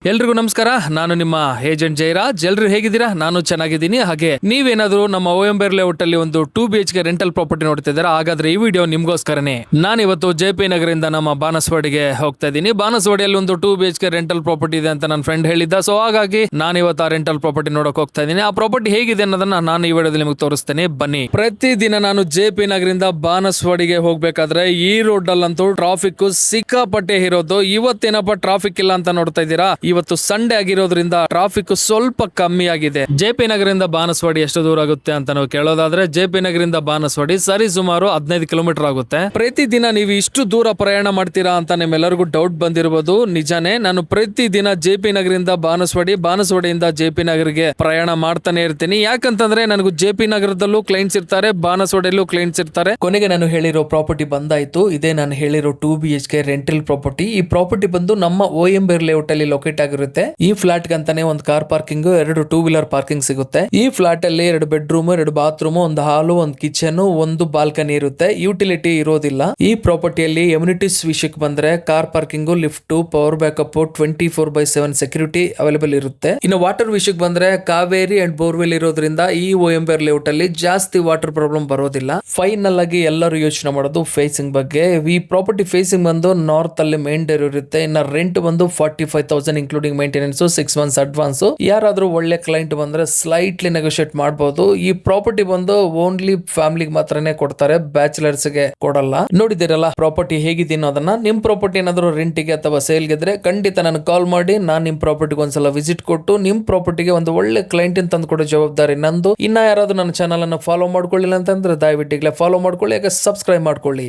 ಎಲ್ರಿಗೂ ನಮಸ್ಕಾರ. ನಾನು ನಿಮ್ಮ ಏಜೆಂಟ್ ಜಯರಾಜ್. ಎಲ್ರು ಹೇಗಿದ್ದೀರಾ? ನಾನು ಚೆನ್ನಾಗಿದ್ದೀನಿ. ಹಾಗೆ ನೀವೇನಾದ್ರೂ ನಮ್ಮ ಓಎಂಬರ್ ಲೇಔಟ್ ಅಲ್ಲಿ ಒಂದು 2 BHK ರೆಂಟಲ್ ಪ್ರಾಪರ್ಟಿ ನೋಡ್ತಿದ್ದೀರಾ, ಹಾಗಾದ್ರೆ ಈ ವಿಡಿಯೋ ನಿಮ್ಗೋಸ್ಕರನೇ. ನಾನಿವತ್ತು JP ನಗರದಿಂದ ನಮ್ಮ ಬಾನಸವಾಡಿಗೆ ಹೋಗ್ತಾ ಇದ್ದೀನಿ. ಬಾನಸವಾಡಿಯಲ್ಲಿ ಒಂದು 2 BHK ರೆಂಟಲ್ ಪ್ರಾಪರ್ಟಿ ಇದೆ ಅಂತ ನನ್ನ ಫ್ರೆಂಡ್ ಹೇಳಿದ್ದ. ಸೊ ಹಾಗಾಗಿ ನಾನಿವತ್ತು ಆ ರೆಂಟಲ್ ಪ್ರಾಪರ್ಟಿ ನೋಡಕ್ ಹೋಗ್ತಾ ಇದ್ದೀನಿ. ಆ ಪ್ರಾಪರ್ಟಿ ಹೇಗಿದೆ ಅನ್ನೋದನ್ನ ನಾನು ಈ ವಿಡಿಯೋದಲ್ಲಿ ನಿಮಗೆ ತೋರಿಸ್ತೇನೆ. ಬನ್ನಿ. ಪ್ರತಿದಿನ ನಾನು JP ನಗರದಿಂದ ಬಾನಸವಾಡಿಗೆ ಹೋಗ್ಬೇಕಾದ್ರೆ ಈ ರೋಡ್ ಅಲ್ಲಂತೂ ಟ್ರಾಫಿಕ್ ಸಿಕ್ಕಾಪಟ್ಟೆ ಇರೋದು. ಇವತ್ತೇನಪ್ಪ ಟ್ರಾಫಿಕ್ ಇಲ್ಲ ಅಂತ ನೋಡ್ತಾ ಇದ್ದೀರಾ? ಇವತ್ತು ಸಂಡೇ ಆಗಿರೋದ್ರಿಂದ ಟ್ರಾಫಿಕ್ ಸ್ವಲ್ಪ ಕಮ್ಮಿ ಆಗಿದೆ. JP ನಗರದಿಂದ ಬಾನಸವಾಡಿ ಎಷ್ಟು ದೂರ ಆಗುತ್ತೆ ಅಂತ ನಾವು ಕೇಳೋದಾದ್ರೆ, JP ನಗರದಿಂದ ಬಾನಸವಾಡಿ ಸರಿ ಸುಮಾರು 15 ಕಿಲೋಮೀಟರ್ ಆಗುತ್ತೆ. ಪ್ರತಿದಿನ ನೀವು ಇಷ್ಟು ದೂರ ಪ್ರಯಾಣ ಮಾಡ್ತೀರಾ ಅಂತ ನಿಮ್ಮೆಲ್ಲರಿಗೂ ಡೌಟ್ ಬಂದಿರಬಹುದು. ನಿಜಾನೇ, ನಾನು ಪ್ರತಿದಿನ JP ನಗರದಿಂದ ಬಾನಸವಾಡಿಯಿಂದ JP ನಗರಿಗೆ ಪ್ರಯಾಣ ಮಾಡ್ತಾನೆ ಇರ್ತೀನಿ. ಯಾಕಂತಂದ್ರೆ ನನಗೂ JP ನಗರದಲ್ಲೂ ಕ್ಲೈಂಟ್ಸ್ ಇರ್ತಾರೆ, ಬಾನಸವಾಡಿಯಲ್ಲೂ ಕ್ಲೈಂಟ್ಸ್ ಇರ್ತಾರೆ. ಕೊನೆಗೆ ನಾನು ಹೇಳಿರೋ ಪ್ರಾಪರ್ಟಿ ಬಂದಾಯ್ತು. ಇದೇ ನಾನು ಹೇಳಿರೋ 2 BHK ರೆಂಟಲ್ ಪ್ರಾಪರ್ಟಿ. ಈ ಪ್ರಾಪರ್ಟಿ ಬಂದು ನಮ್ಮ ಓಎಂಬರ್ ಲೇಔಟ್ ಅಲ್ಲಿ ಲೊಕೇಟ್ ಆಗಿರುತ್ತೆ. ಈ ಫ್ಲಾಟ್ ಗಂತಾನೆ ಒಂದು ಕಾರ್ ಪಾರ್ಕಿಂಗ್, 2 2 ವೀಲರ್ ಪಾರ್ಕಿಂಗ್ ಸಿಗುತ್ತೆ. ಈ ಫ್ಲಾಟ್ ಅಲ್ಲಿ 2 ಬೆಡ್ರೂಮ್, 2 ಬಾತ್ರೂಮ್, ಒಂದು ಹಾಲು, ಒಂದು ಕಿಚನ್, ಒಂದು ಬಾಲ್ಕನಿ ಇರುತ್ತೆ. ಯುಟಿಲಿಟಿ ಇರೋದಿಲ್ಲ. ಈ ಪ್ರಾಪರ್ಟಿಯಲ್ಲಿ ಎಮ್ಯುನಿಟೀಸ್ ವಿಷಯಕ್ಕೆ ಬಂದ್ರೆ car parking, lift, power backup, 24/7 security available ಇರುತ್ತೆ. ಇನ್ನು ವಾಟರ್ ವಿಷಯಕ್ಕೆ ಬಂದ್ರೆ ಕಾವೇರಿ ಅಂಡ್ ಬೋರ್ವೆಲ್ ಇರೋದ್ರಿಂದ ಈ ಓಎಂಬರ್ ಲೇಔಟ್ ಅಲ್ಲಿ ಜಾಸ್ತಿ ವಾಟರ್ ಪ್ರಾಬ್ಲಮ್ ಬರೋದಿಲ್ಲ. ಫೈನಲ್ ಆಗಿ ಎಲ್ಲರೂ ಯೋಚನೆ ಮಾಡೋದು ಫೇಸಿಂಗ್ ಬಗ್ಗೆ. ಈ ಪ್ರಾಪರ್ಟಿ ಫೇಸಿಂಗ್ ಬಂದು ನಾರ್ತ್ ಅಲ್ಲಿ ಮೇನ್ ಡೋರ್ ಇರುತ್ತೆ. ಇನ್ನ ರೆಂಟ್ ಬಂದು 45,000 ಇನ್ಕ್ಲೂಡಿಂಗ್ ಮೇಂಟೆನೆನ್ಸ್, 6 months ಅಡ್ವಾನ್ಸ್. ಯಾರಾದ್ರೂ ಒಳ್ಳೆ ಕ್ಲೈಂಟ್ ಬಂದ್ರೆ ಸ್ಲೈಟ್ಲಿ ನೆಗೋಷಿಯೇಟ್ ಮಾಡಬಹುದು. ಈ ಪ್ರಾಪರ್ಟಿ ಬಂದು ಓನ್ಲಿ ಫ್ಯಾಮಿಲಿಗೆ ಮಾತ್ರನೇ ಕೊಡ್ತಾರೆ, ಬ್ಯಾಚುಲರ್ಸ್ ಗೆ ಕೊಡಲ್ಲ. ನೋಡಿದಿರಲ್ಲ ಪ್ರಾಪರ್ಟಿ ಹೇಗಿದೆ ಅನ್ನೋದನ್ನ. ನಿಮ್ ಪ್ರಾಪರ್ಟಿ ಏನಾದ್ರು ರೆಂಟಿಗೆ ಅಥವಾ ಸೇಲ್ಗೆ ಇದ್ರೆ ಖಂಡಿತ ನನಗೆ ಕಾಲ್ ಮಾಡಿ. ನಾನು ನಿಮ್ ಪ್ರಾಪರ್ಟಿಗೆ ಒಂದ್ಸಲ ವಿಸಿಟ್ ಕೊಟ್ಟು ನಿಮ್ ಪ್ರಾಪರ್ಟಿಗೆ ಒಂದು ಒಳ್ಳೆ ಕ್ಲೈಂಟ್ ತಂದು ಕೊಡೋ ಜವಾಬ್ದಾರಿ ನಂದು. ಇನ್ನ ಯಾರಾದ್ರೂ ನನ್ನ ಚಾನಲ್ ಅನ್ನು ಫಾಲೋ ಮಾಡ್ಕೊಳ್ಳಿಲ್ಲ ಅಂತಂದ್ರೆ ದಯವಿಟ್ಟು ಫಾಲೋ ಮಾಡ್ಕೊಳ್ಳಿ, ಸಬ್ಸ್ಕ್ರೈಬ್ ಮಾಡ್ಕೊಳ್ಳಿ.